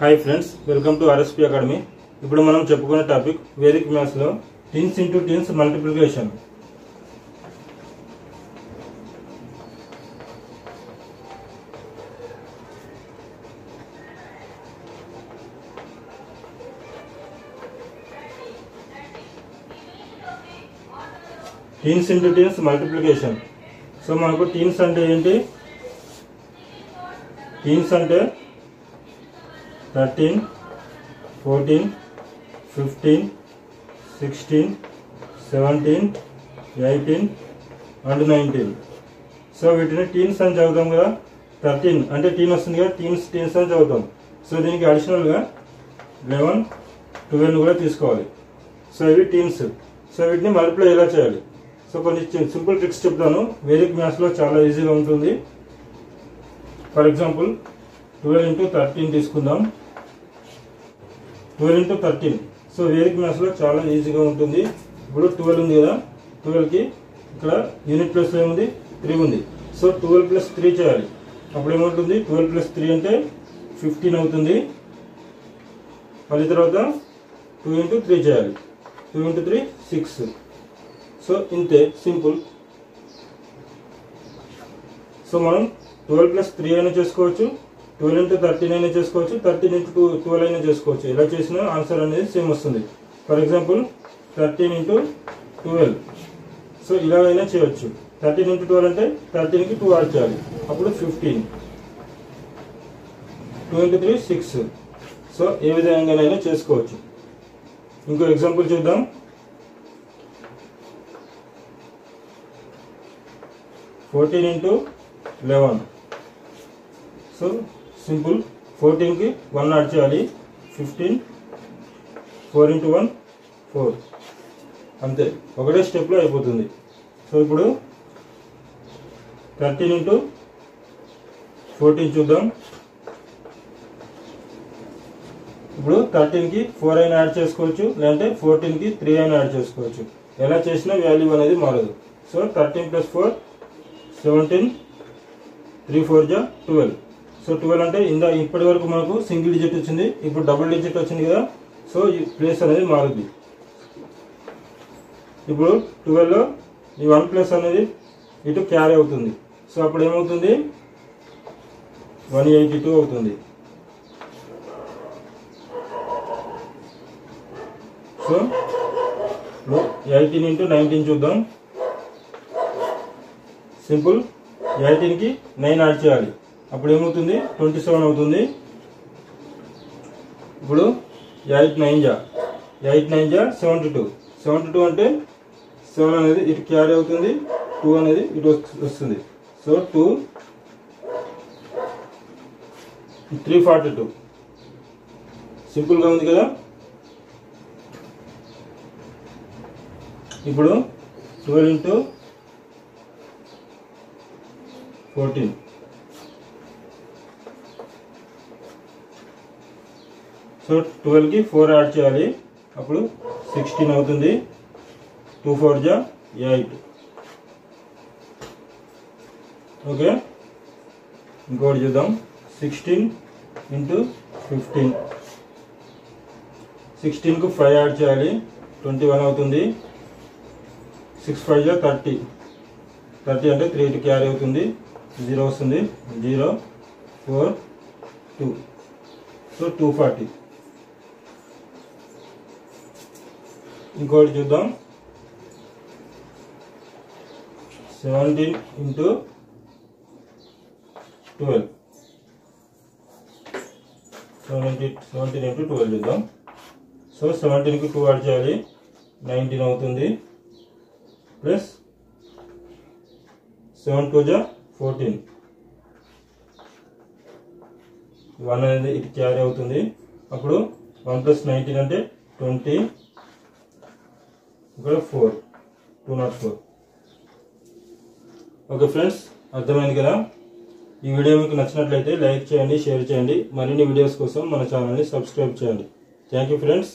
High friends welcome to RSP academy. इप्पुडु మనం చెప్పుకునే టాపిక్ వేదిక్ మ్యాథ్స్ లో teens into teens multiplication. Teens into teens multiplication. So మనకు teens అంటే ఏంటి? టీన్స్ అంటే 13, 14, 15, 16, 17, 18 and 19। సో వీటిని టీన్స్ అని చదువుతాం కదా। 13 అంటే టీన్ వస్తుంది కదా, టీన్స్ అని చదువుతాం। సో దీనికి అడిషనల్గా 11, 12 కూడా తీసుకోవాలి। సో ఇవి టీన్స్। సో వీటిని మల్టిప్లై ఎలా చేయాలి? సో కొన్ని సింపుల్ ట్రిక్స్ చెప్తాను, వేదిక్ మ్యాథ్స్లో చాలా ఈజీగా ఉంటుంది। ఫర్ ఎగ్జాంపుల్ 12 into 13 తీసుకుందాం। 12 into 13 సో వేదిక్ మ్యాథ్స్ లో చాలా ఈజీగా ఉంటుంది। ఇప్పుడు 12 ఉంది కదా, 12 కి ఇక్కడ యూనిట్ ప్లేస్ లో ఏముంది? 3 ఉంది। సో 12 + 3 చేయాలి। అప్పుడు ఏమవుతుంది? 12 + 3 అంటే 15 అవుతుంది। మళ్ళీ తర్వాత 2 into 3 చేయాలి। 2 into 3 6। సో ఇంతే, సింపుల్। సో మనం 12 + 3 అయినా చేసుకోవచ్చు, 12 into 13 అయినా చేసుకోవచ్చు, 13 into 12 అయినా చేసుకోవచ్చు। ఇలా చేసినా ఆన్సర్ అనేది సేమ్ వస్తుంది। ఫర్ ఎగ్జాంపుల్ 13 into 12 సో ఇలా అయినా చేయొచ్చు। 13 into 12 అంటే 13 కి 2 యాడ్ చేయాలి, అప్పుడు 15। 2 into 3 6। సో ఏ విధంగానైనా చేసుకోవచ్చు। ఇంకో ఎగ్జాంపుల్ చూద్దాం। 14 into 11 సో సింపుల్। 14 కి 1 యాడ్ చేయాలి, 15। 4 into 1 4, అంతే, ఒకటే స్టెప్లో అయిపోతుంది। సో ఇప్పుడు 13 into 14 చూద్దాం। ఇప్పుడు 13 కి 4 అయినా యాడ్ చేసుకోవచ్చు, లేదంటే 14 కి 3 అయినా యాడ్ చేసుకోవచ్చు। ఎలా చేసినా వాల్యూ అనేది మారదు। సో 13 + 4 17, 3 4 = 12। సో 12 అంటే ఇప్పటి వరకు మనకు సింగిల్ డిజిట్ వచ్చింది, ఇప్పుడు డబుల్ డిజిట్ వచ్చింది కదా। సో ఈ ప్లేస్ అనేది మారుద్ది। ఇప్పుడు 12 లో ఈ 1 ప్లస్ అనేది ఇటు క్యారీ అవుతుంది। సో అప్పుడు ఏమవుతుంది? 182 అవుతుంది। సో 18 into 19 చూద్దాం। సింపుల్, 18 కి 9 యాడ్ చేయాలి, అప్పుడు ఏమవుతుంది? 27 అవుతుంది। ఇప్పుడు 8 9 = 72। 72 అంటే 7 అనేది ఇటు క్యారీ అవుతుంది, 2 అనేది ఇటు వస్తుంది। సో 2 342 సింపుల్గా ఉంది కదా। ఇప్పుడు 12 into 14 సో 12 కి 4 యాడ్ చేయాలి, అప్పుడు 16 అవుతుంది। 2 4 = 8। ఓకే, ఇంకోటి చూద్దాం। 16 into 15 16 కు 5 యాడ్ చేయాలి, 21 అవుతుంది। 6 5 = 30। 30 అంటే 3 ఇటు క్యారీ అవుతుంది, 0 వస్తుంది। 0 4 2 సో 240। ఇంకోటి చూద్దాం। 17 into 12 17 into 12 చూద్దాం। సో 17 కి 2 యాడ్ చేయాలి, 19 అవుతుంది, ప్లస్ 7 2 = 14। 1 అనేది ఇటు క్యారీ అవుతుంది, అప్పుడు 1 + 19 అంటే 20, ఇక్కడ 4 204। ఓకే ఫ్రెండ్స్, అర్థమైంది కదా। ఈ వీడియో మీకు నచ్చినట్లయితే లైక్ చేయండి, షేర్ చేయండి। మరిన్ని వీడియోస్ కోసం మన ఛానల్ని సబ్స్క్రైబ్ చేయండి। Thank you friends.